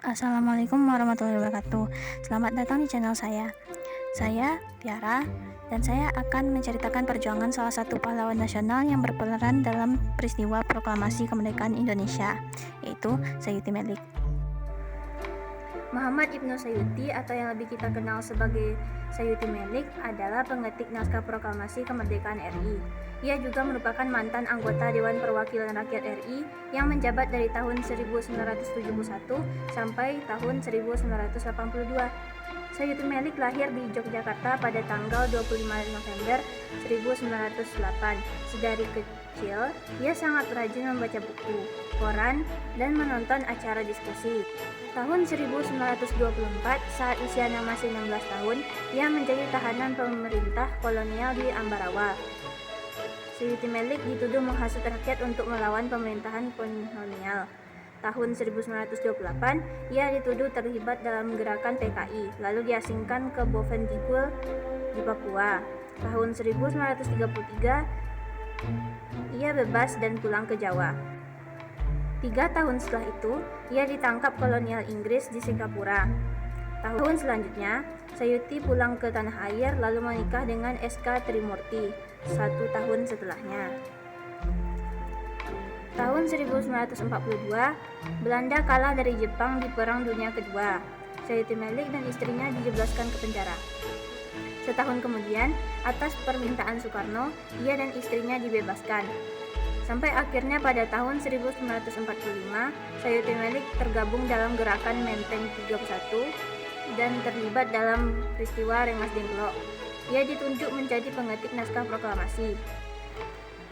Assalamualaikum warahmatullahi wabarakatuh. Selamat datang di channel saya. Saya Tiara dan saya akan menceritakan perjuangan salah satu pahlawan nasional yang berperan dalam peristiwa proklamasi kemerdekaan Indonesia, yaitu Sayuti Melik. Muhammad Ibnu Sayuti atau yang lebih kita kenal sebagai Sayuti Melik adalah pengetik naskah proklamasi kemerdekaan RI. Ia juga merupakan mantan anggota Dewan Perwakilan Rakyat RI yang menjabat dari tahun 1971 sampai tahun 1982. Sayuti Melik lahir di Yogyakarta pada tanggal 25 November 1908. Sedari kecil, ia sangat rajin membaca buku, koran, dan menonton acara diskusi. Tahun 1924, saat usianya masih 16 tahun, ia menjadi tahanan pemerintah kolonial di Ambarawa. Sayuti Melik dituduh menghasut rakyat untuk melawan pemerintahan kolonial. Tahun 1928, ia dituduh terlibat dalam gerakan PKI, lalu diasingkan ke Bovendigul di Papua. Tahun 1933, ia bebas dan pulang ke Jawa. 3 tahun setelah itu, ia ditangkap kolonial Inggris di Singapura. Tahun selanjutnya, Sayuti pulang ke tanah air lalu menikah dengan S.K. Trimurti 1 tahun setelahnya. Tahun 1942, Belanda kalah dari Jepang di Perang Dunia Kedua. Sayuti Melik dan istrinya dijebloskan ke penjara. Setahun kemudian, atas permintaan Soekarno, ia dan istrinya dibebaskan. Sampai akhirnya pada tahun 1945, Sayuti Melik tergabung dalam gerakan Menteng 31 dan terlibat dalam peristiwa Rengas Dengklok. Ia ditunjuk menjadi pengetik naskah proklamasi.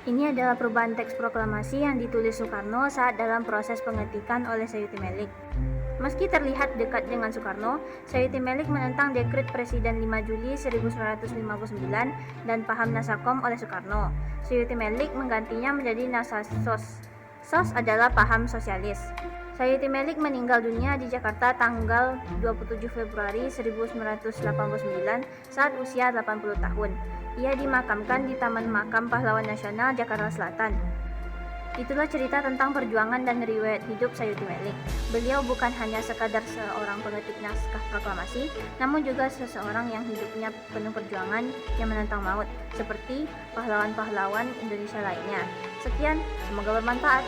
Ini adalah perubahan teks proklamasi yang ditulis Soekarno saat dalam proses pengetikan oleh Sayuti Melik. Meski terlihat dekat dengan Soekarno, Sayuti Melik menentang dekret Presiden 5 Juli 1959 dan paham Nasakom oleh Soekarno. Sayuti Melik menggantinya menjadi Nasasos. SOS adalah paham sosialis. Sayuti Melik meninggal dunia di Jakarta tanggal 27 Februari 1989 saat usia 80 tahun. Ia dimakamkan di Taman Makam Pahlawan Nasional, Jakarta Selatan. Itulah cerita tentang perjuangan dan riwayat hidup Sayuti Melik. Beliau bukan hanya sekadar seorang pengetik naskah proklamasi, namun juga seseorang yang hidupnya penuh perjuangan yang menentang maut, seperti pahlawan-pahlawan Indonesia lainnya. Sekian, semoga bermanfaat.